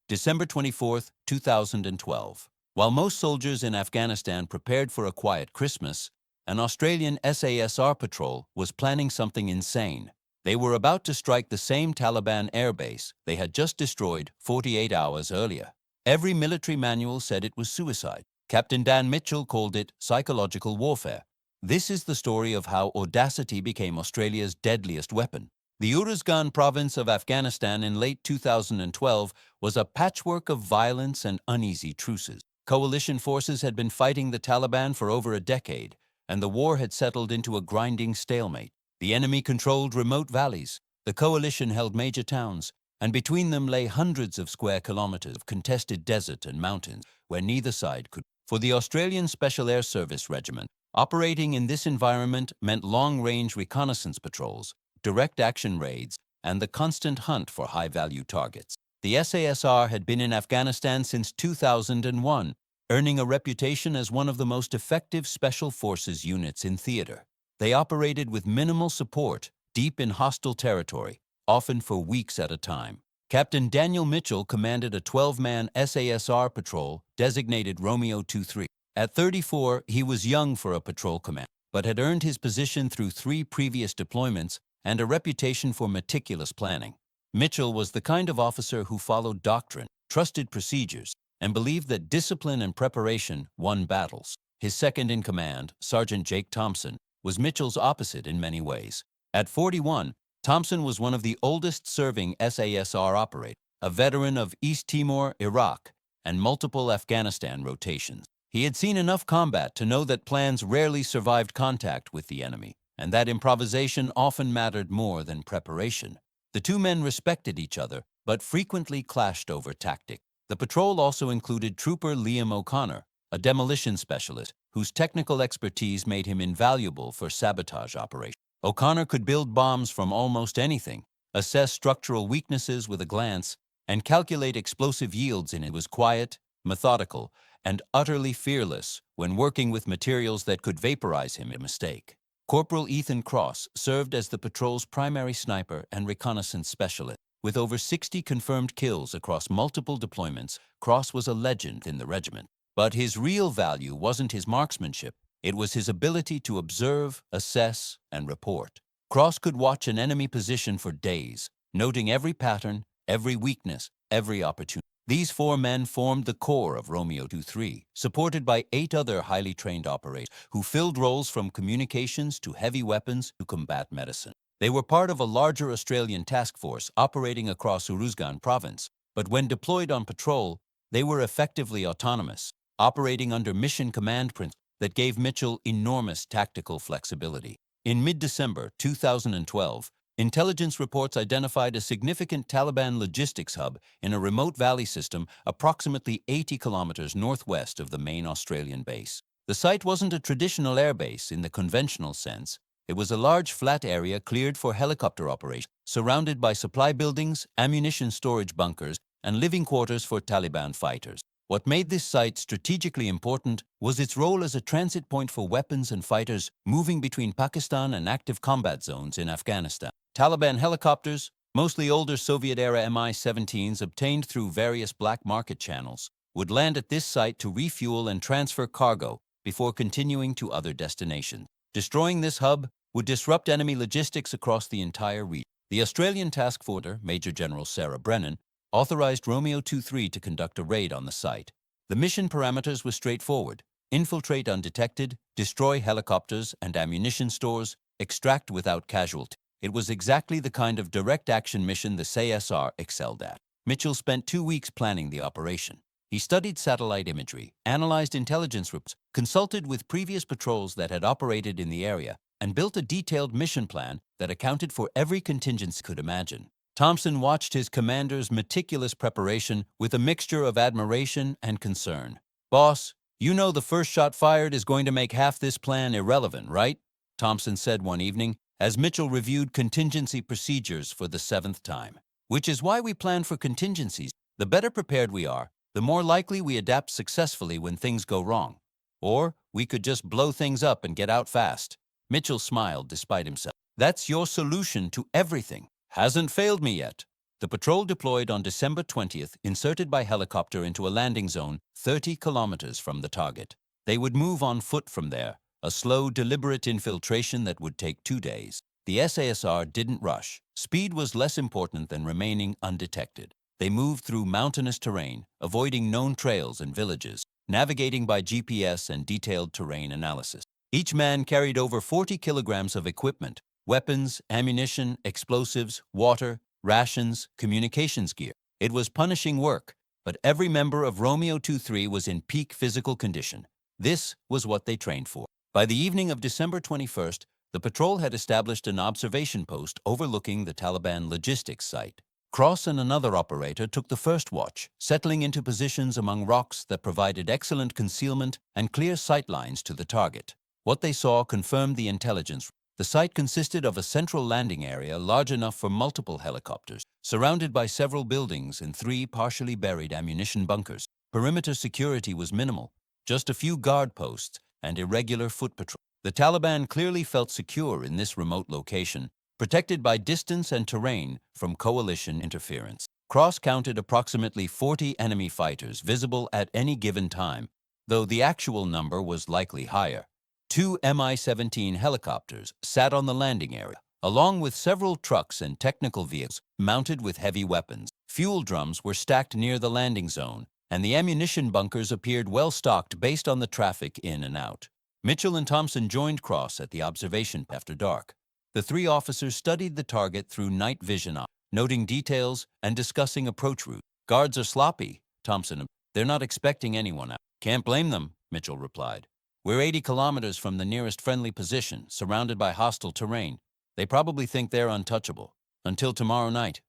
December 24, 2012. While most soldiers in Afghanistan prepared for a quiet Christmas, an Australian SASR patrol was planning something insane. They were about to strike the same Taliban airbase they had just destroyed 48 hours earlier. Every military manual said it was suicide. Captain Dan Mitchell called it psychological warfare. This is the story of how audacity became Australia's deadliest weapon. The Uruzgan province of Afghanistan in late 2012 was a patchwork of violence and uneasy truces. Coalition forces had been fighting the Taliban for over a decade, and the war had settled into a grinding stalemate. The enemy controlled remote valleys, the coalition held major towns, and between them lay hundreds of square kilometers of contested desert and mountains where neither side could. For the Australian Special Air Service Regiment, operating in this environment meant long-range reconnaissance patrols, direct action raids, and the constant hunt for high-value targets. The SASR had been in Afghanistan since 2001, earning a reputation as one of the most effective special forces units in theater. They operated with minimal support, deep in hostile territory, often for weeks at a time. Captain Daniel Mitchell commanded a 12-man SASR patrol designated Romeo 23. At 34, he was young for a patrol command, but had earned his position through 3 previous deployments and a reputation for meticulous planning. Mitchell was the kind of officer who followed doctrine, trusted procedures, and believed that discipline and preparation won battles. His second-in-command, Sergeant Jake Thompson, was Mitchell's opposite in many ways. At 41, Thompson was one of the oldest-serving SASR operators, a veteran of East Timor, Iraq, and multiple Afghanistan rotations. He had seen enough combat to know that plans rarely survived contact with the enemy, and that improvisation often mattered more than preparation. The two men respected each other, but frequently clashed over tactics. The patrol also included Trooper Liam O'Connor, a demolition specialist whose technical expertise made him invaluable for sabotage operations. O'Connor could build bombs from almost anything, assess structural weaknesses with a glance, and calculate explosive yields. It was quiet, methodical, and utterly fearless when working with materials that could vaporize him in a mistake. Corporal Ethan Cross served as the patrol's primary sniper and reconnaissance specialist. With over 60 confirmed kills across multiple deployments, Cross was a legend in the regiment. But his real value wasn't his marksmanship. It was his ability to observe, assess, and report. Cross could watch an enemy position for days, noting every pattern, every weakness, every opportunity. These 4 men formed the core of Romeo 23, supported by 8 other highly trained operators who filled roles from communications to heavy weapons to combat medicine. They were part of a larger Australian task force operating across Uruzgan province, but when deployed on patrol, they were effectively autonomous, operating under mission command principles that gave Mitchell enormous tactical flexibility. In mid-December 2012, intelligence reports identified a significant Taliban logistics hub in a remote valley system approximately 80 kilometers northwest of the main Australian base. The site wasn't a traditional airbase in the conventional sense. It was a large flat area cleared for helicopter operations, surrounded by supply buildings, ammunition storage bunkers, and living quarters for Taliban fighters. What made this site strategically important was its role as a transit point for weapons and fighters moving between Pakistan and active combat zones in Afghanistan. Taliban helicopters, mostly older Soviet-era Mi-17s obtained through various black market channels, would land at this site to refuel and transfer cargo before continuing to other destinations. Destroying this hub would disrupt enemy logistics across the entire region. The Australian task force, Major General Sarah Brennan, authorized Romeo 23 to conduct a raid on the site. The mission parameters were straightforward: infiltrate undetected, destroy helicopters and ammunition stores, extract without casualty. It was exactly the kind of direct action mission the SASR excelled at. Mitchell spent 2 weeks planning the operation. He studied satellite imagery, analyzed intelligence reports, consulted with previous patrols that had operated in the area, and built a detailed mission plan that accounted for every contingency he could imagine. Thompson watched his commander's meticulous preparation with a mixture of admiration and concern. "Boss, you know the first shot fired is going to make half this plan irrelevant, right?" Thompson said one evening, as Mitchell reviewed contingency procedures for the 7th time. "Which is why we plan for contingencies. The better prepared we are, the more likely we adapt successfully when things go wrong. Or we could just blow things up and get out fast." Mitchell smiled despite himself. "That's your solution to everything. Hasn't failed me yet." The patrol deployed on December 20th, inserted by helicopter into a landing zone 30 kilometers from the target. They would move on foot from there, a slow, deliberate infiltration that would take 2 days. The SASR didn't rush. Speed was less important than remaining undetected. They moved through mountainous terrain, avoiding known trails and villages, navigating by GPS and detailed terrain analysis. Each man carried over 40 kilograms of equipment: weapons, ammunition, explosives, water, rations, communications gear. It was punishing work, but every member of Romeo 23 was in peak physical condition. This was what they trained for. By the evening of December 21st, the patrol had established an observation post overlooking the Taliban logistics site. Cross and another operator took the first watch, settling into positions among rocks that provided excellent concealment and clear sight lines to the target. What they saw confirmed the intelligence. The site consisted of a central landing area large enough for multiple helicopters, surrounded by several buildings and 3 partially buried ammunition bunkers. Perimeter security was minimal, just a few guard posts and irregular foot patrol. The Taliban clearly felt secure in this remote location, protected by distance and terrain from coalition interference. Cross counted approximately 40 enemy fighters visible at any given time, though the actual number was likely higher. 2 Mi-17 helicopters sat on the landing area, along with several trucks and technical vehicles mounted with heavy weapons. Fuel drums were stacked near the landing zone, and the ammunition bunkers appeared well stocked based on the traffic in and out. Mitchell and Thompson joined Cross at the observation after dark. The 3 officers studied the target through night vision, noting details and discussing approach routes. "Guards are sloppy," Thompson. "They're not expecting anyone out." "Can't blame them," Mitchell replied. "We're 80 kilometers from the nearest friendly position, surrounded by hostile terrain. They probably think they're untouchable. Until tomorrow night."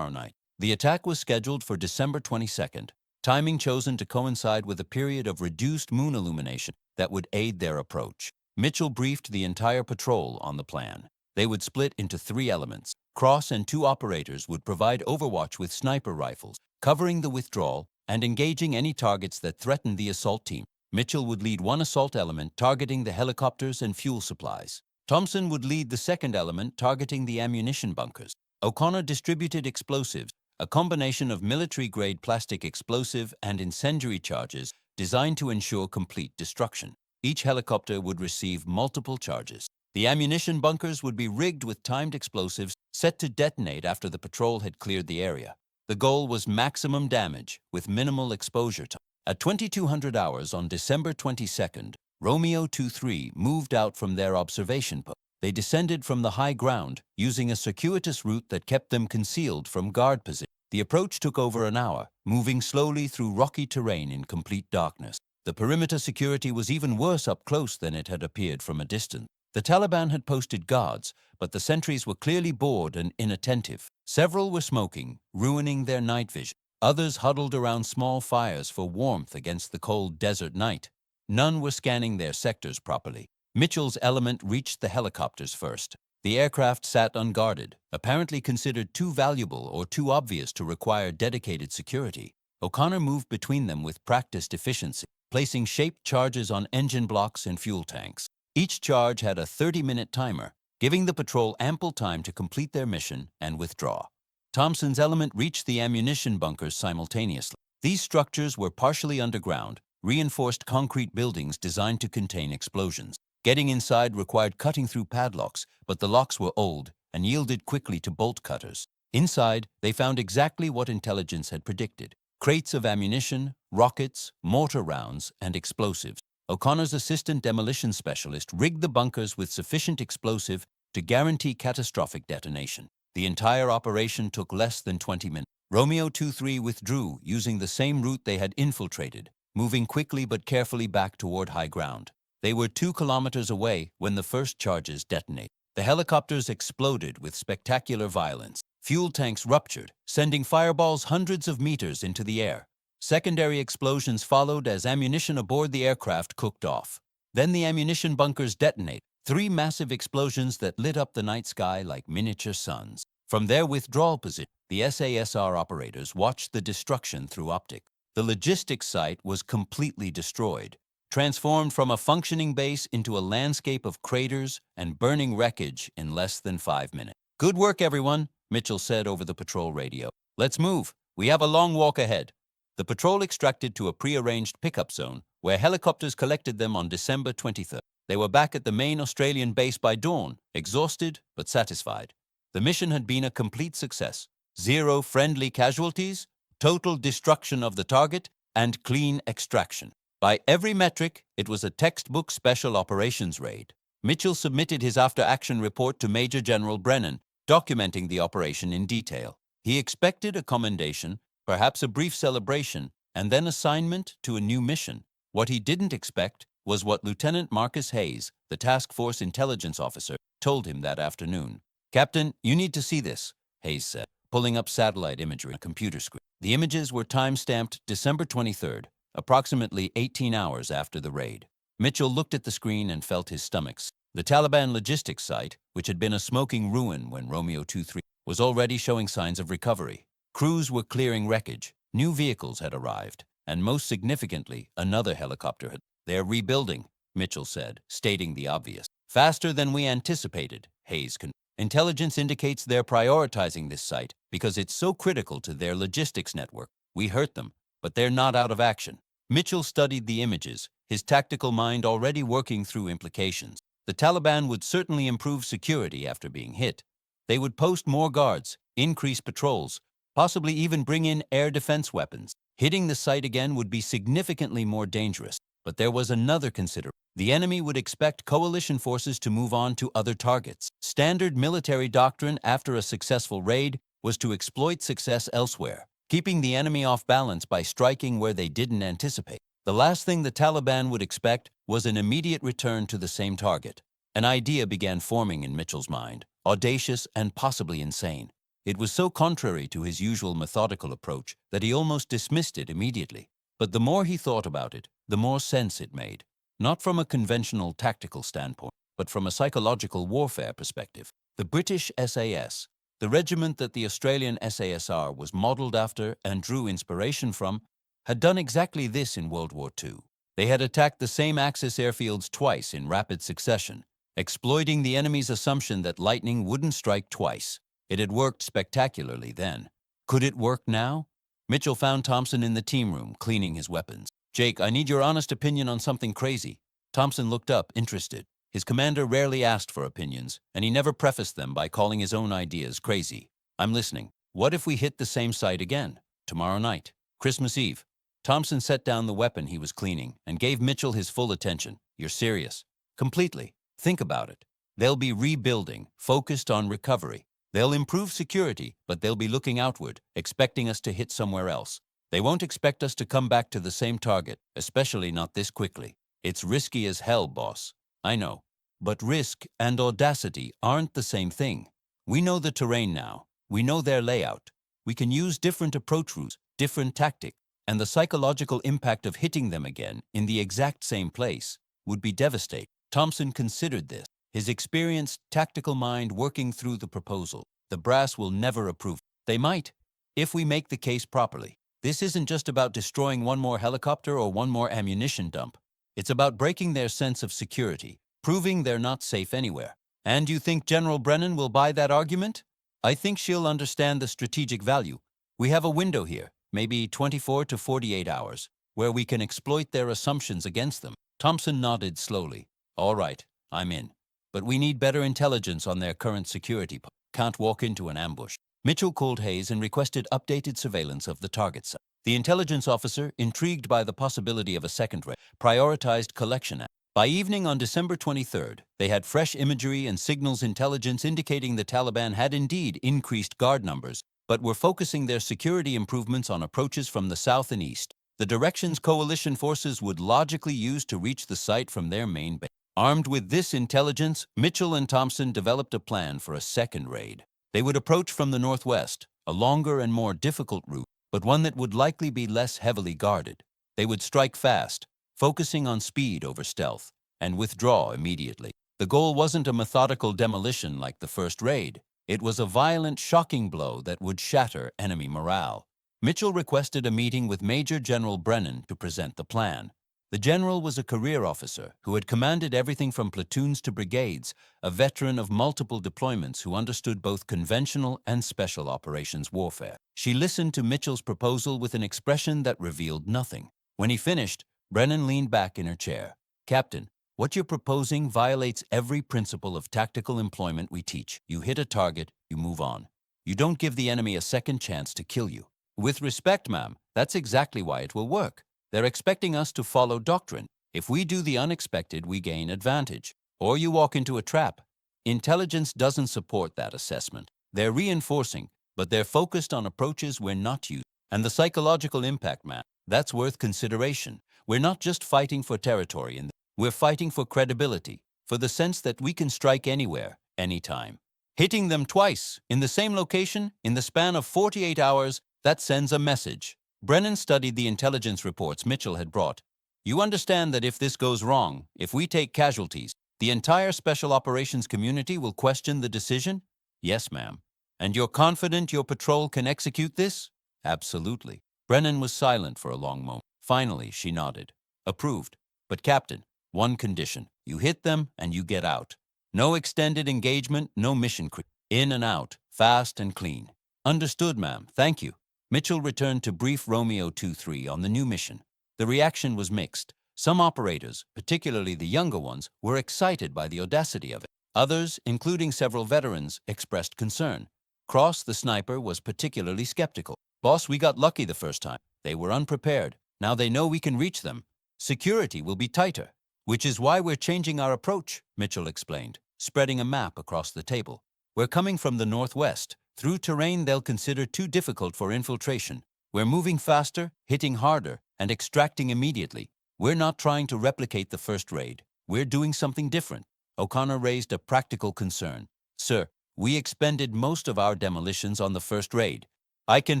The attack was scheduled for December 22nd, timing chosen to coincide with a period of reduced moon illumination that would aid their approach. Mitchell briefed the entire patrol on the plan. They would split into 3 elements. Cross and 2 operators would provide overwatch with sniper rifles, covering the withdrawal and engaging any targets that threatened the assault team. Mitchell would lead 1 assault element targeting the helicopters and fuel supplies. Thompson would lead the 2nd element targeting the ammunition bunkers. O'Connor distributed explosives, a combination of military-grade plastic explosive and incendiary charges designed to ensure complete destruction. Each helicopter would receive multiple charges. The ammunition bunkers would be rigged with timed explosives set to detonate after the patrol had cleared the area. The goal was maximum damage with minimal exposure time. At 2200 hours on December 22nd, Romeo 23 moved out from their observation post. They descended from the high ground, using a circuitous route that kept them concealed from guard position. The approach took over an hour, moving slowly through rocky terrain in complete darkness. The perimeter security was even worse up close than it had appeared from a distance. The Taliban had posted guards, but the sentries were clearly bored and inattentive. Several were smoking, ruining their night vision. Others huddled around small fires for warmth against the cold desert night. None were scanning their sectors properly. Mitchell's element reached the helicopters first. The aircraft sat unguarded, apparently considered too valuable or too obvious to require dedicated security. O'Connor moved between them with practiced efficiency, placing shaped charges on engine blocks and fuel tanks. Each charge had a 30-minute timer, giving the patrol ample time to complete their mission and withdraw. Thompson's element reached the ammunition bunkers simultaneously. These structures were partially underground, reinforced concrete buildings designed to contain explosions. Getting inside required cutting through padlocks, but the locks were old and yielded quickly to bolt cutters. Inside, they found exactly what intelligence had predicted: crates of ammunition, rockets, mortar rounds, and explosives. O'Connor's assistant demolition specialist rigged the bunkers with sufficient explosive to guarantee catastrophic detonation. The entire operation took less than 20 minutes. Romeo 23 withdrew using the same route they had infiltrated, moving quickly but carefully back toward high ground. They were 2 kilometers away when the first charges detonated. The helicopters exploded with spectacular violence. Fuel tanks ruptured, sending fireballs hundreds of meters into the air. Secondary explosions followed as ammunition aboard the aircraft cooked off. Then the ammunition bunkers detonated, 3 massive explosions that lit up the night sky like miniature suns. From their withdrawal position, the SASR operators watched the destruction through optics. The logistics site was completely destroyed, transformed from a functioning base into a landscape of craters and burning wreckage in less than 5 minutes. "Good work, everyone," Mitchell said over the patrol radio. Let's move. We have a long walk ahead. The patrol extracted to a prearranged pickup zone where helicopters collected them on December 23rd. They were back at the main Australian base by dawn, exhausted but satisfied. The mission had been a complete success. 0 friendly casualties, total destruction of the target, and clean extraction. By every metric, it was a textbook special operations raid. Mitchell submitted his after-action report to Major General Brennan, documenting the operation in detail. He expected a commendation, perhaps a brief celebration, and then assignment to a new mission. What he didn't expect was what Lieutenant Marcus Hayes, the task force intelligence officer, told him that afternoon. "Captain, you need to see this," Hayes said, pulling up satellite imagery on a computer screen. The images were time-stamped December 23rd, approximately 18 hours after the raid. Mitchell looked at the screen and felt his stomach. The Taliban logistics site, which had been a smoking ruin when Romeo 2-3, was already showing signs of recovery. Crews were clearing wreckage, new vehicles had arrived, and most significantly, another helicopter had. "They're rebuilding," Mitchell said, stating the obvious. "Faster than we anticipated," Hayes confirmed. "Intelligence indicates they're prioritizing this site because it's so critical to their logistics network. We hurt them, but they're not out of action." Mitchell studied the images, his tactical mind already working through implications. The Taliban would certainly improve security after being hit. They would post more guards, increase patrols, possibly even bring in air defense weapons. Hitting the site again would be significantly more dangerous. But there was another consideration. The enemy would expect coalition forces to move on to other targets. Standard military doctrine after a successful raid was to exploit success elsewhere, keeping the enemy off balance by striking where they didn't anticipate. The last thing the Taliban would expect was an immediate return to the same target. An idea began forming in Mitchell's mind, audacious and possibly insane. It was so contrary to his usual methodical approach that he almost dismissed it immediately. But the more he thought about it, the more sense it made. Not from a conventional tactical standpoint, but from a psychological warfare perspective. The British SAS, the regiment that the Australian SASR was modeled after and drew inspiration from, had done exactly this in World War II. They had attacked the same Axis airfields twice in rapid succession, exploiting the enemy's assumption that lightning wouldn't strike twice. It had worked spectacularly then. Could it work now? Mitchell found Thompson in the team room, cleaning his weapons. "Jake, I need your honest opinion on something crazy." Thompson looked up, interested. His commander rarely asked for opinions, and he never prefaced them by calling his own ideas crazy. "I'm listening. What if we hit the same site again? Tomorrow night. Christmas Eve." Thompson set down the weapon he was cleaning and gave Mitchell his full attention. "You're serious?" "Completely. Think about it. They'll be rebuilding, focused on recovery. They'll improve security, but they'll be looking outward, expecting us to hit somewhere else. They won't expect us to come back to the same target, especially not this quickly. It's risky as hell, boss. I know. But risk and audacity aren't the same thing. We know the terrain now. We know their layout. We can use different approach routes, different tactics, and the psychological impact of hitting them again in the exact same place would be devastating." Thompson considered this, his experienced tactical mind working through the proposal. "The brass will never approve. They might, if we make the case properly. This isn't just about destroying one more helicopter or one more ammunition dump. It's about breaking their sense of security, proving they're not safe anywhere." "And you think General Brennan will buy that argument?" "I think she'll understand the strategic value. We have a window here, maybe 24 to 48 hours, where we can exploit their assumptions against them." Thompson nodded slowly. "All right, I'm in. But we need better intelligence on their current security. Can't walk into an ambush." Mitchell called Hayes and requested updated surveillance of the target site. The intelligence officer, intrigued by the possibility of a second raid, prioritized collection. By evening on December 23rd, they had fresh imagery and signals intelligence indicating the Taliban had indeed increased guard numbers, but were focusing their security improvements on approaches from the south and east, the directions coalition forces would logically use to reach the site from their main base. Armed with this intelligence, Mitchell and Thompson developed a plan for a second raid. They would approach from the northwest, a longer and more difficult route, but one that would likely be less heavily guarded. They would strike fast, focusing on speed over stealth, and withdraw immediately. The goal wasn't a methodical demolition like the first raid. It was a violent, shocking blow that would shatter enemy morale. Mitchell requested a meeting with Major General Brennan to present the plan. The general was a career officer who had commanded everything from platoons to brigades, a veteran of multiple deployments who understood both conventional and special operations warfare. She listened to Mitchell's proposal with an expression that revealed nothing. When he finished, Brennan leaned back in her chair. "Captain, what you're proposing violates every principle of tactical employment we teach. You hit a target, you move on. You don't give the enemy a second chance to kill you." "With respect, ma'am, that's exactly why it will work. They're expecting us to follow doctrine. If we do the unexpected, we gain advantage. Or you walk into a trap. Intelligence doesn't support that assessment. They're reinforcing, but they're focused on approaches we're not using. And the psychological impact, ma'am, that's worth consideration. We're not just fighting for territory, we're fighting for credibility, for the sense that we can strike anywhere, anytime. Hitting them twice, in the same location, in the span of 48 hours, that sends a message." Brennan studied the intelligence reports Mitchell had brought. "You understand that if this goes wrong, if we take casualties, the entire special operations community will question the decision?" "Yes, ma'am." "And you're confident your patrol can execute this?" "Absolutely." Brennan was silent for a long moment. Finally, she nodded. "Approved. But Captain, one condition. You hit them and you get out. No extended engagement, no mission creep. In and out, fast and clean." "Understood, ma'am. Thank you." Mitchell returned to brief Romeo 2-3 on the new mission. The reaction was mixed. Some operators, particularly the younger ones, were excited by the audacity of it. Others, including several veterans, expressed concern. Cross, the sniper, was particularly skeptical. "Boss, we got lucky the first time. They were unprepared. Now they know we can reach them. Security will be tighter." "Which is why we're changing our approach," Mitchell explained, spreading a map across the table. "We're coming from the northwest, through terrain they'll consider too difficult for infiltration. We're moving faster, hitting harder, and extracting immediately. We're not trying to replicate the first raid. We're doing something different." O'Connor raised a practical concern. "Sir, we expended most of our demolitions on the first raid. I can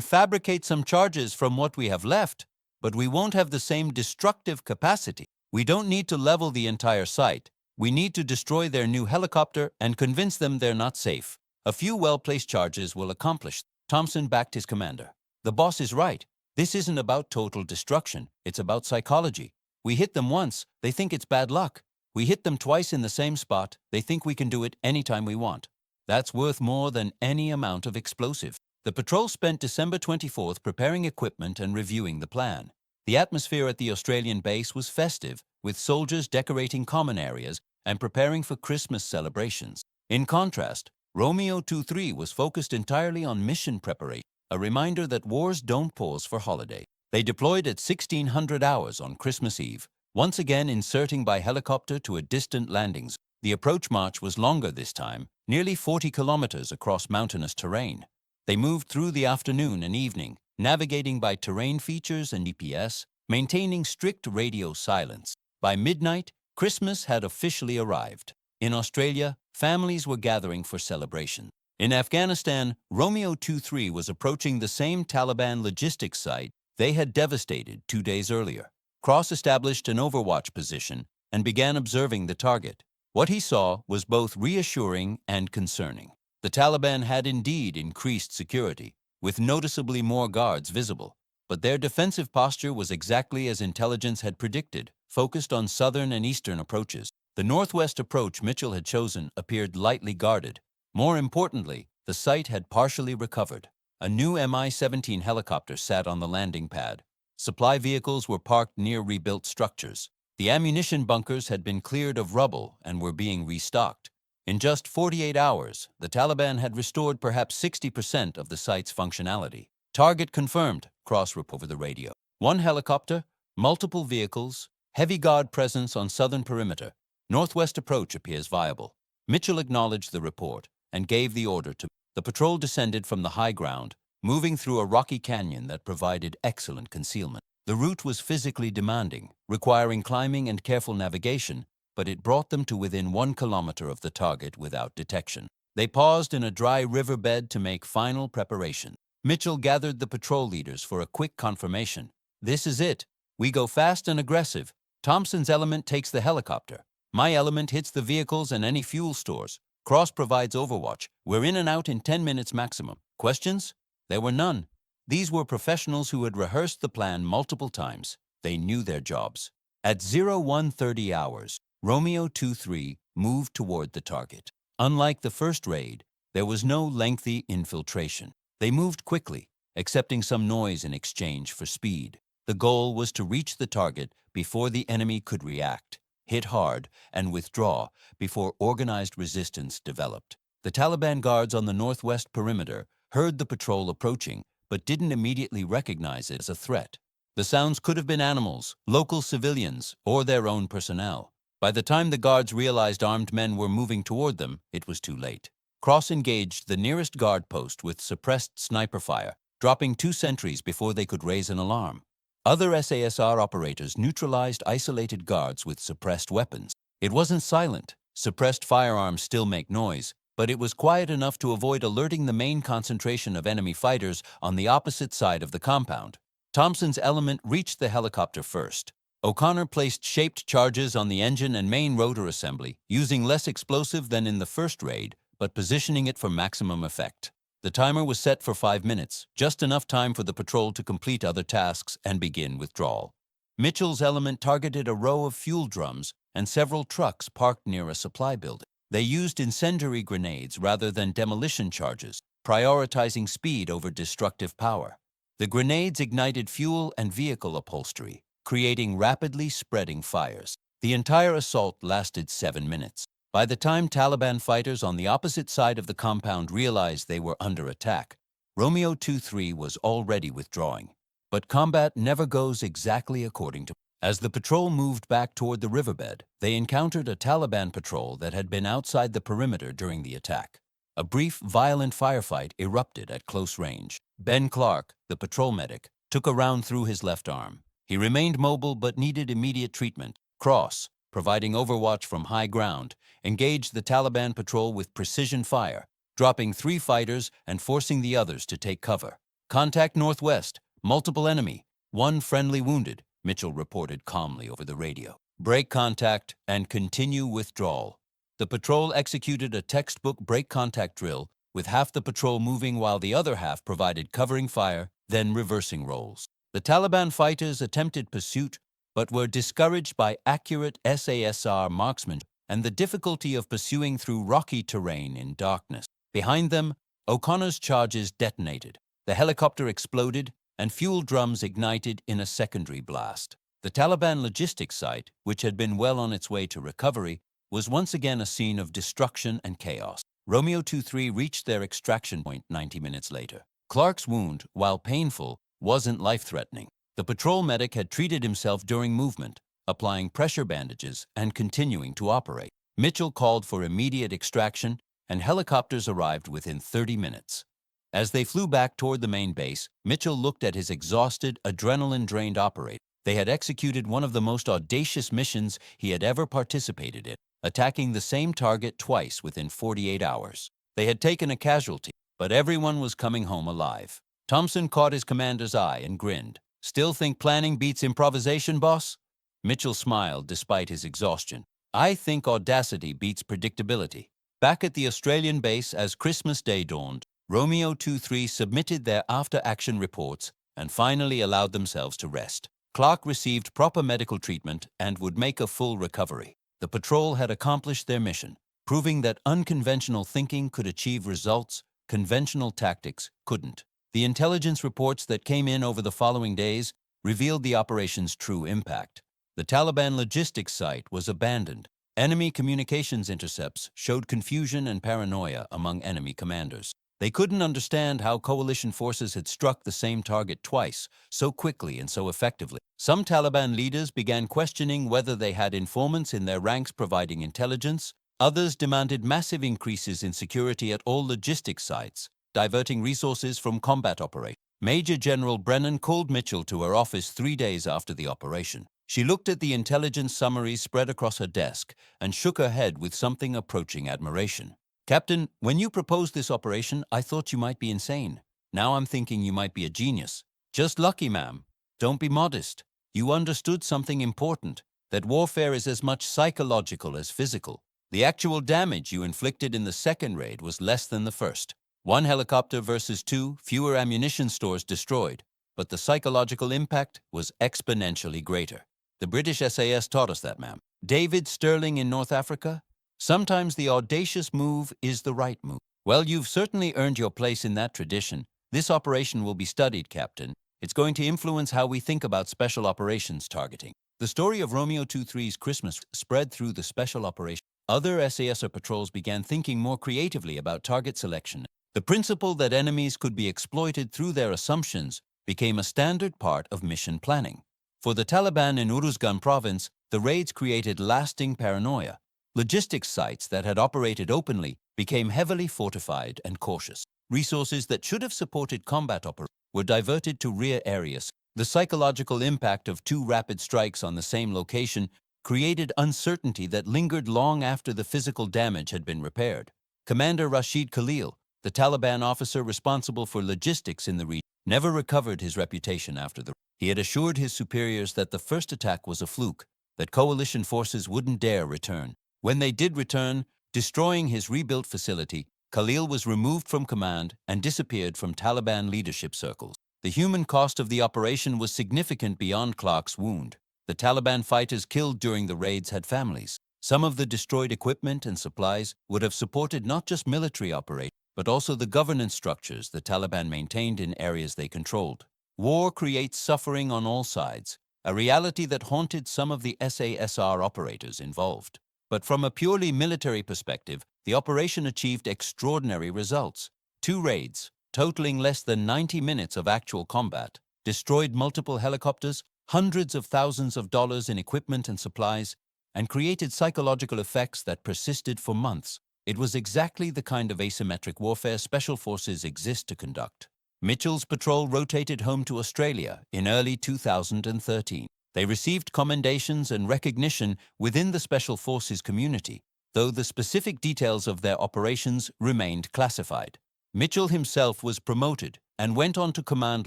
fabricate some charges from what we have left, but we won't have the same destructive capacity. We don't need to level the entire site. We need to destroy their new helicopter and convince them they're not safe. A few well-placed charges will accomplish." Thompson backed his commander. "The boss is right. This isn't about total destruction. It's about psychology. We hit them once, they think it's bad luck. We hit them twice in the same spot, they think we can do it anytime we want. That's worth more than any amount of explosive." The patrol spent December 24th preparing equipment and reviewing the plan. The atmosphere at the Australian base was festive, with soldiers decorating common areas and preparing for Christmas celebrations. In contrast, Romeo 2-3 was focused entirely on mission preparation, a reminder that wars don't pause for holiday. They deployed at 1600 hours on Christmas Eve, once again inserting by helicopter to a distant landing zone. The approach march was longer this time, nearly 40 kilometers across mountainous terrain. They moved through the afternoon and evening, navigating by terrain features and GPS, maintaining strict radio silence. By midnight, Christmas had officially arrived. In Australia, families were gathering for celebration. In Afghanistan, Romeo 2-3 was approaching the same Taliban logistics site they had devastated 2 days earlier. Cross established an overwatch position and began observing the target. What he saw was both reassuring and concerning. The Taliban had indeed increased security, with noticeably more guards visible. But their defensive posture was exactly as intelligence had predicted, focused on southern and eastern approaches. The northwest approach Mitchell had chosen appeared lightly guarded. More importantly, the site had partially recovered. A new Mi-17 helicopter sat on the landing pad. Supply vehicles were parked near rebuilt structures. The ammunition bunkers had been cleared of rubble and were being restocked. In just 48 hours, the Taliban had restored perhaps 60% of the site's functionality. "Target confirmed," Cross reported over the radio. "One helicopter, multiple vehicles, heavy guard presence on southern perimeter. Northwest approach appears viable." Mitchell acknowledged the report and gave the order to. The patrol descended from the high ground, moving through a rocky canyon that provided excellent concealment. The route was physically demanding, requiring climbing and careful navigation, but it brought them to within 1 kilometer of the target without detection. They paused in a dry riverbed to make final preparation. Mitchell gathered the patrol leaders for a quick confirmation. "This is it. We go fast and aggressive. Thompson's element takes the helicopter. My element hits the vehicles and any fuel stores. Cross provides overwatch. We're in and out in 10 minutes maximum. Questions?" There were none. These were professionals who had rehearsed the plan multiple times. They knew their jobs. At 0130 hours, Romeo 23 moved toward the target. Unlike the first raid, there was no lengthy infiltration. They moved quickly, accepting some noise in exchange for speed. The goal was to reach the target before the enemy could react, hit hard, and withdraw before organized resistance developed. The Taliban guards on the northwest perimeter heard the patrol approaching, but didn't immediately recognize it as a threat. The sounds could have been animals, local civilians, or their own personnel. By the time the guards realized armed men were moving toward them, it was too late. Cross engaged the nearest guard post with suppressed sniper fire, dropping 2 sentries before they could raise an alarm. Other SASR operators neutralized isolated guards with suppressed weapons. It wasn't silent. Suppressed firearms still make noise, but it was quiet enough to avoid alerting the main concentration of enemy fighters on the opposite side of the compound. Thompson's element reached the helicopter first. O'Connor placed shaped charges on the engine and main rotor assembly, using less explosive than in the first raid, but positioning it for maximum effect. The timer was set for 5 minutes, just enough time for the patrol to complete other tasks and begin withdrawal. Mitchell's element targeted a row of fuel drums and several trucks parked near a supply building. They used incendiary grenades rather than demolition charges, prioritizing speed over destructive power. The grenades ignited fuel and vehicle upholstery, creating rapidly spreading fires. The entire assault lasted 7 minutes. By the time Taliban fighters on the opposite side of the compound realized they were under attack, Romeo 23 was already withdrawing. But combat never goes exactly according to plan. As the patrol moved back toward the riverbed, they encountered a Taliban patrol that had been outside the perimeter during the attack. A brief, violent firefight erupted at close range. Ben Clark, the patrol medic, took a round through his left arm. He remained mobile but needed immediate treatment. Cross, providing overwatch from high ground, engaged the Taliban patrol with precision fire, dropping 3 fighters and forcing the others to take cover. Contact northwest, multiple enemy, 1 friendly wounded, Mitchell reported calmly over the radio. Break contact and continue withdrawal. The patrol executed a textbook break contact drill, with half the patrol moving while the other half provided covering fire, then reversing roles. The Taliban fighters attempted pursuit, but were discouraged by accurate SASR marksmanship and the difficulty of pursuing through rocky terrain in darkness. Behind them, O'Connor's charges detonated. The helicopter exploded, and fuel drums ignited in a secondary blast. The Taliban logistics site, which had been well on its way to recovery, was once again a scene of destruction and chaos. Romeo 23 reached their extraction point 90 minutes later. Clark's wound, while painful, wasn't life-threatening. The patrol medic had treated himself during movement, applying pressure bandages and continuing to operate. Mitchell called for immediate extraction, and helicopters arrived within 30 minutes. As they flew back toward the main base, Mitchell looked at his exhausted, adrenaline-drained operator. They had executed one of the most audacious missions he had ever participated in, attacking the same target twice within 48 hours. They had taken a casualty, but everyone was coming home alive. Thompson caught his commander's eye and grinned. "Still think planning beats improvisation, boss?" Mitchell smiled despite his exhaustion. "I think audacity beats predictability." Back at the Australian base as Christmas Day dawned, Romeo 23 submitted their after-action reports and finally allowed themselves to rest. Clark received proper medical treatment and would make a full recovery. The patrol had accomplished their mission, proving that unconventional thinking could achieve results conventional tactics couldn't. The intelligence reports that came in over the following days revealed the operation's true impact. The Taliban logistics site was abandoned. Enemy communications intercepts showed confusion and paranoia among enemy commanders. They couldn't understand how coalition forces had struck the same target twice, so quickly and so effectively. Some Taliban leaders began questioning whether they had informants in their ranks providing intelligence. Others demanded massive increases in security at all logistics sites, diverting resources from combat operations. Major General Brennan called Mitchell to her office 3 days after the operation. She looked at the intelligence summaries spread across her desk and shook her head with something approaching admiration. "Captain, when you proposed this operation, I thought you might be insane. Now I'm thinking you might be a genius." "Just lucky, ma'am. Don't be modest. You understood something important, that warfare is as much psychological as physical. The actual damage you inflicted in the second raid was less than the first. 1 helicopter versus 2, fewer ammunition stores destroyed, but the psychological impact was exponentially greater. The British SAS taught us that, ma'am. David Sterling in North Africa? Sometimes the audacious move is the right move. Well, you've certainly earned your place in that tradition. This operation will be studied, Captain. It's going to influence how we think about special operations targeting. The story of Romeo 23's Christmas spread through the special operation. Other SAS patrols began thinking more creatively about target selection. The principle that enemies could be exploited through their assumptions became a standard part of mission planning. For the Taliban in Uruzgan province, the raids created lasting paranoia. Logistics sites that had operated openly became heavily fortified and cautious. Resources that should have supported combat operations were diverted to rear areas. The psychological impact of two rapid strikes on the same location created uncertainty that lingered long after the physical damage had been repaired. Commander Rashid Khalil, the Taliban officer responsible for logistics in the region, never recovered his reputation after the. He had assured his superiors that the first attack was a fluke, that coalition forces wouldn't dare return. When they did return, destroying his rebuilt facility, Khalil was removed from command and disappeared from Taliban leadership circles. The human cost of the operation was significant beyond Clark's wound. The Taliban fighters killed during the raids had families. Some of the destroyed equipment and supplies would have supported not just military operations, but also the governance structures the Taliban maintained in areas they controlled. War creates suffering on all sides, a reality that haunted some of the SASR operators involved. But from a purely military perspective, the operation achieved extraordinary results. 2 raids, totaling less than 90 minutes of actual combat, destroyed multiple helicopters, hundreds of thousands of dollars in equipment and supplies, and created psychological effects that persisted for months. It was exactly the kind of asymmetric warfare special forces exist to conduct. Mitchell's patrol rotated home to Australia in early 2013. They received commendations and recognition within the Special Forces community, though the specific details of their operations remained classified. Mitchell himself was promoted and went on to command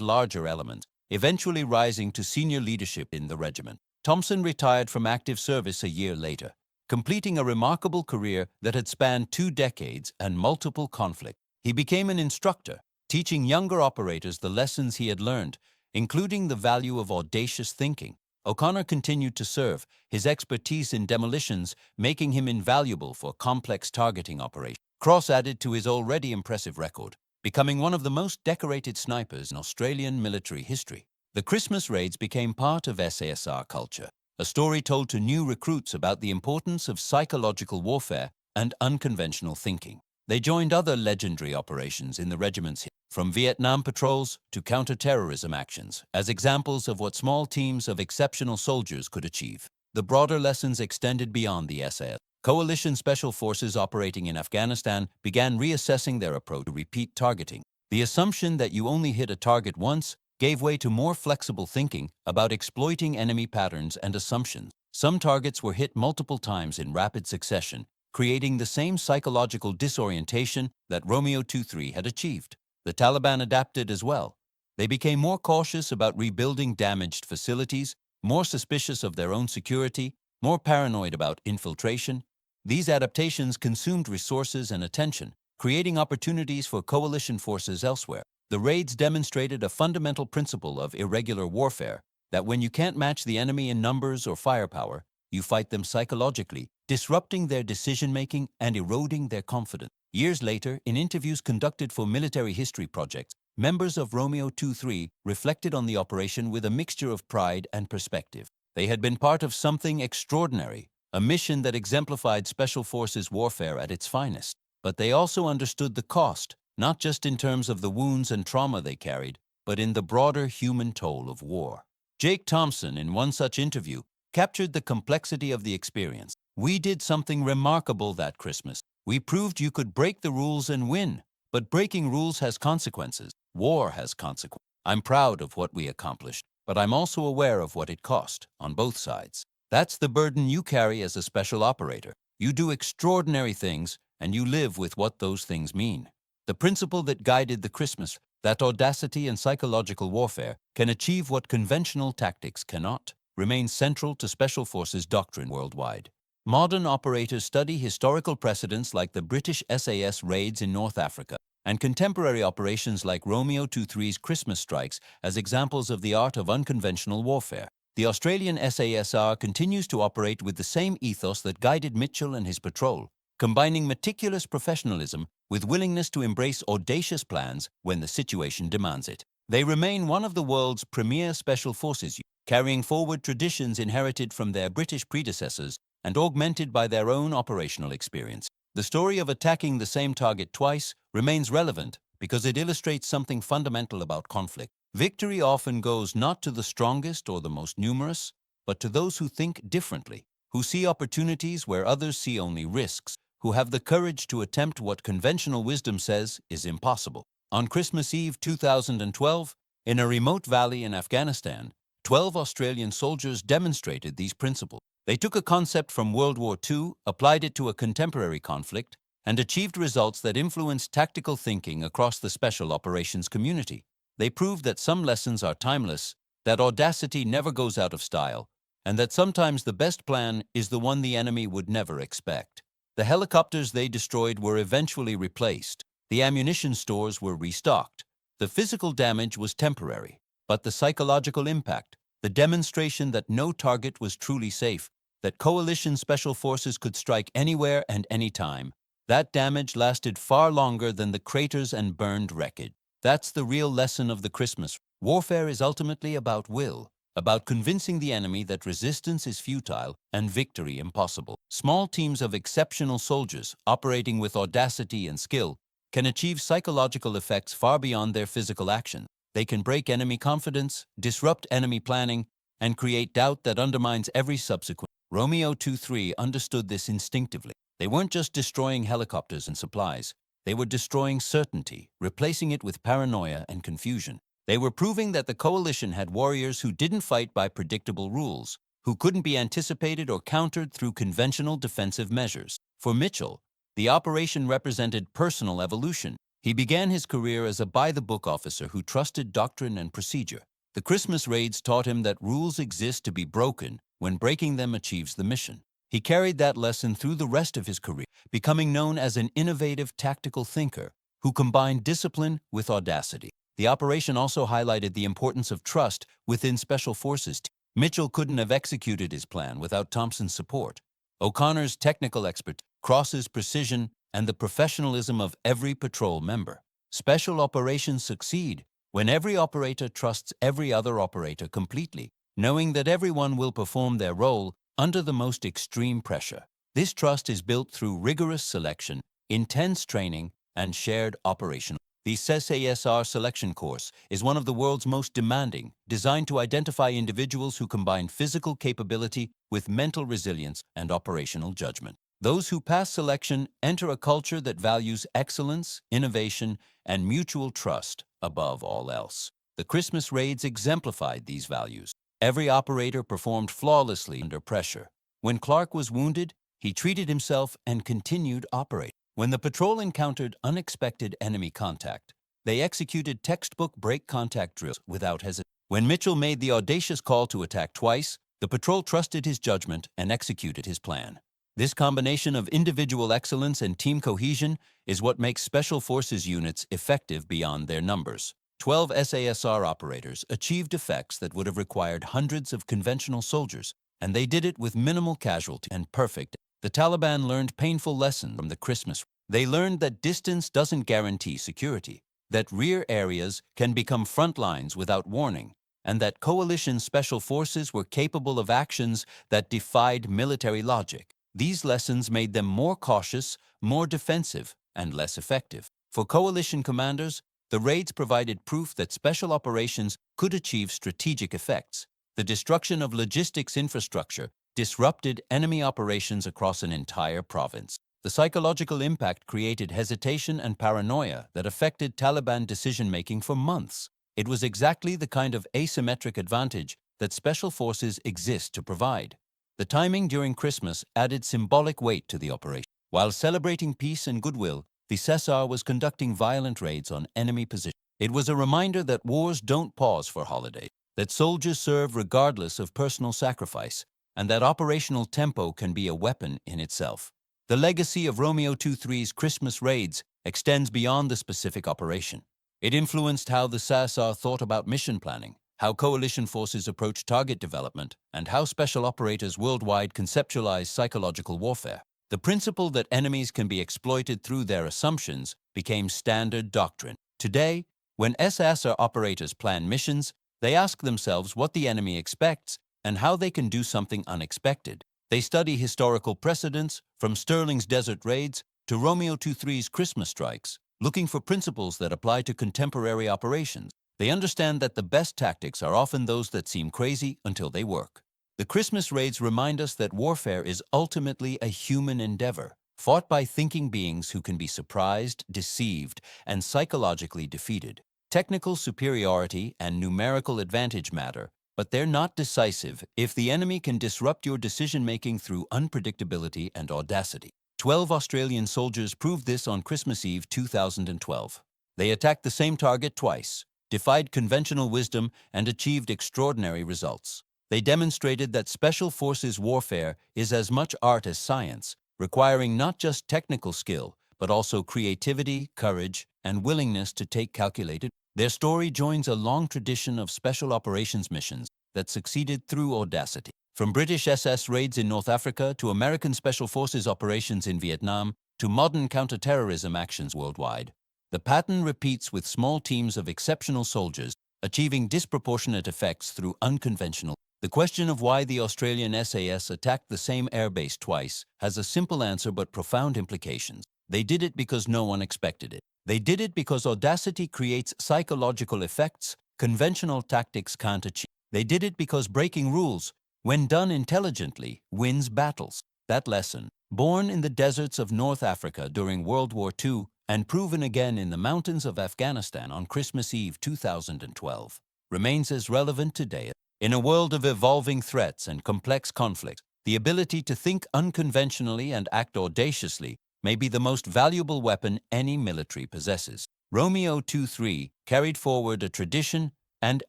larger elements, eventually rising to senior leadership in the regiment. Thompson retired from active service a year later, completing a remarkable career that had spanned 2 decades and multiple conflicts. He became an instructor, teaching younger operators the lessons he had learned, including the value of audacious thinking. O'Connor continued to serve, his expertise in demolitions making him invaluable for complex targeting operations. Cross added to his already impressive record, becoming one of the most decorated snipers in Australian military history. The Christmas raids became part of SASR culture, a story told to new recruits about the importance of psychological warfare and unconventional thinking. They joined other legendary operations in the regiment's history, from Vietnam patrols to counter-terrorism actions, as examples of what small teams of exceptional soldiers could achieve. The broader lessons extended beyond the SAS. Coalition special forces operating in Afghanistan began reassessing their approach to repeat targeting. The assumption that you only hit a target once gave way to more flexible thinking about exploiting enemy patterns and assumptions. Some targets were hit multiple times in rapid succession, creating the same psychological disorientation that Romeo 23 had achieved. The Taliban adapted as well. They became more cautious about rebuilding damaged facilities, more suspicious of their own security, more paranoid about infiltration. These adaptations consumed resources and attention, creating opportunities for coalition forces elsewhere. The raids demonstrated a fundamental principle of irregular warfare, that when you can't match the enemy in numbers or firepower, you fight them psychologically, disrupting their decision-making and eroding their confidence. Years later, in interviews conducted for military history projects, members of Romeo 23 reflected on the operation with a mixture of pride and perspective. They had been part of something extraordinary, a mission that exemplified Special Forces warfare at its finest. But they also understood the cost, not just in terms of the wounds and trauma they carried, but in the broader human toll of war. Jake Thompson, in one such interview, captured the complexity of the experience. "We did something remarkable that Christmas. We proved you could break the rules and win. But breaking rules has consequences. War has consequences. I'm proud of what we accomplished, but I'm also aware of what it cost, on both sides. That's the burden you carry as a special operator. You do extraordinary things, and you live with what those things mean." The principle that guided the Christmas, that audacity and psychological warfare can achieve what conventional tactics cannot, remains central to Special Forces doctrine worldwide. Modern operators study historical precedents like the British SAS raids in North Africa and contemporary operations like Romeo 23's Christmas strikes as examples of the art of unconventional warfare. the Australian SASR continues to operate with the same ethos that guided Mitchell and his patrol, combining meticulous professionalism with willingness to embrace audacious plans when the situation demands it. They remain one of the world's premier special forces, carrying forward traditions inherited from their British predecessors and augmented by their own operational experience. The story of attacking the same target twice remains relevant because it illustrates something fundamental about conflict. Victory often goes not to the strongest or the most numerous, but to those who think differently, who see opportunities where others see only risks, who have the courage to attempt what conventional wisdom says is impossible. On Christmas Eve 2012, in a remote valley in Afghanistan, 12 Australian soldiers demonstrated these principles. They took a concept from World War II, applied it to a contemporary conflict, and achieved results that influenced tactical thinking across the special operations community. They proved that some lessons are timeless, that audacity never goes out of style, and that sometimes the best plan is the one the enemy would never expect. The helicopters they destroyed were eventually replaced. The ammunition stores were restocked. The physical damage was temporary, but the psychological impact, the demonstration that no target was truly safe, that coalition special forces could strike anywhere and anytime, that damage lasted far longer than the craters and burned wreckage. That's the real lesson of the Christmas. Warfare is ultimately about will, about convincing the enemy that resistance is futile and victory impossible. Small teams of exceptional soldiers, operating with audacity and skill, can achieve psychological effects far beyond their physical action. They can break enemy confidence, disrupt enemy planning, and create doubt that undermines every subsequent. Romeo 2-3 understood this instinctively. They weren't just destroying helicopters and supplies. They were destroying certainty, replacing it with paranoia and confusion. They were proving that the coalition had warriors who didn't fight by predictable rules, who couldn't be anticipated or countered through conventional defensive measures. For Mitchell, the operation represented personal evolution. He began his career as a by-the-book officer who trusted doctrine and procedure. The Christmas raids taught him that rules exist to be broken when breaking them achieves the mission. He carried that lesson through the rest of his career, becoming known as an innovative tactical thinker who combined discipline with audacity. The operation also highlighted the importance of trust within Special Forces. Mitchell couldn't have executed his plan without Thompson's support. O'Connor's technical expertise, Cross's precision, and the professionalism of every patrol member. Special operations succeed when every operator trusts every other operator completely, knowing that everyone will perform their role under the most extreme pressure. This trust is built through rigorous selection, intense training, and shared operational. The SASR selection course is one of the world's most demanding, designed to identify individuals who combine physical capability with mental resilience and operational judgment. Those who pass selection enter a culture that values excellence, innovation, and mutual trust above all else. The Christmas raids exemplified these values. Every operator performed flawlessly under pressure. When Clark was wounded, he treated himself and continued operating. When the patrol encountered unexpected enemy contact, they executed textbook break contact drills without hesitation. When Mitchell made the audacious call to attack twice, the patrol trusted his judgment and executed his plan. This combination of individual excellence and team cohesion is what makes Special Forces units effective beyond their numbers. 12 SASR operators achieved effects that would have required hundreds of conventional soldiers, and they did it with minimal casualty and perfect. The Taliban learned painful lessons from the Christmas. They learned that distance doesn't guarantee security, that rear areas can become front lines without warning, and that coalition special forces were capable of actions that defied military logic. These lessons made them more cautious, more defensive, and less effective. For coalition commanders, the raids provided proof that special operations could achieve strategic effects. The destruction of logistics infrastructure disrupted enemy operations across an entire province. The psychological impact created hesitation and paranoia that affected Taliban decision-making for months. It was exactly the kind of asymmetric advantage that special forces exist to provide. The timing during Christmas added symbolic weight to the operation. While celebrating peace and goodwill, the SASR was conducting violent raids on enemy positions. It was a reminder that wars don't pause for holidays, that soldiers serve regardless of personal sacrifice, and that operational tempo can be a weapon in itself. The legacy of Romeo 2-3's Christmas raids extends beyond the specific operation. It influenced how the SASR thought about mission planning, how coalition forces approach target development, and how special operators worldwide conceptualize psychological warfare. The principle that enemies can be exploited through their assumptions became standard doctrine. Today, when SAS operators plan missions, they ask themselves what the enemy expects and how they can do something unexpected. They study historical precedents, from Sterling's desert raids to Romeo 23's Christmas strikes, looking for principles that apply to contemporary operations. They understand that the best tactics are often those that seem crazy until they work. The Christmas raids remind us that warfare is ultimately a human endeavor, fought by thinking beings who can be surprised, deceived, and psychologically defeated. Technical superiority and numerical advantage matter, but they're not decisive if the enemy can disrupt your decision-making through unpredictability and audacity. 12 Australian soldiers proved this on Christmas Eve 2012. They attacked the same target twice, defied conventional wisdom, and achieved extraordinary results. They demonstrated that special forces warfare is as much art as science, requiring not just technical skill, but also creativity, courage, and willingness to take calculated. Their story joins a long tradition of special operations missions that succeeded through audacity. From British SS raids in North Africa to American Special Forces operations in Vietnam to modern counterterrorism actions worldwide, the pattern repeats with small teams of exceptional soldiers achieving disproportionate effects through unconventional. The question of why the Australian SAS attacked the same airbase twice has a simple answer but profound implications. They did it because no one expected it. They did it because audacity creates psychological effects conventional tactics can't achieve. They did it because breaking rules, when done intelligently, wins battles. That lesson, born in the deserts of North Africa during World War II and proven again in the mountains of Afghanistan on Christmas Eve 2012, remains as relevant today. In a world of evolving threats and complex conflicts, the ability to think unconventionally and act audaciously may be the most valuable weapon any military possesses. Romeo 23 carried forward a tradition and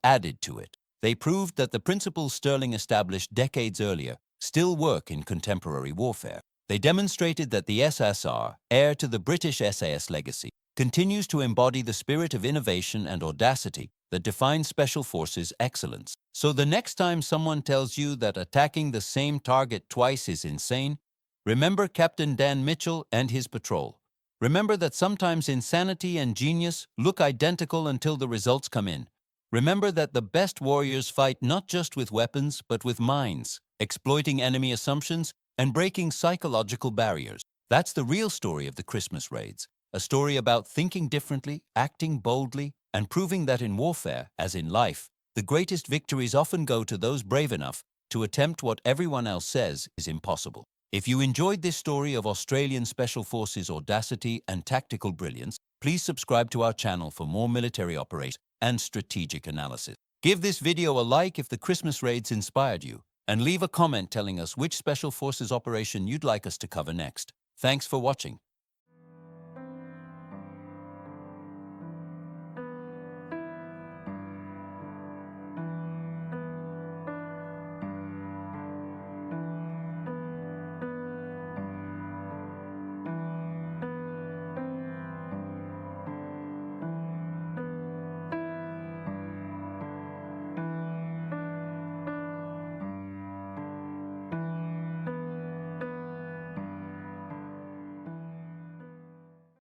added to it. They proved that the principles Sterling established decades earlier still work in contemporary warfare. They demonstrated that the SSR, heir to the British SAS legacy, continues to embody the spirit of innovation and audacity that defines Special Forces excellence. So the next time someone tells you that attacking the same target twice is insane, remember Captain Dan Mitchell and his patrol. Remember that sometimes insanity and genius look identical until the results come in. Remember that the best warriors fight not just with weapons, but with minds, exploiting enemy assumptions and breaking psychological barriers. That's the real story of the Christmas raids, a story about thinking differently, acting boldly, and proving that in warfare, as in life, the greatest victories often go to those brave enough to attempt what everyone else says is impossible. If you enjoyed this story of Australian Special Forces audacity and tactical brilliance, please subscribe to our channel for more military operations and strategic analysis. Give this video a like if the Christmas raids inspired you, and leave a comment telling us which Special Forces operation you'd like us to cover next. Thanks for watching.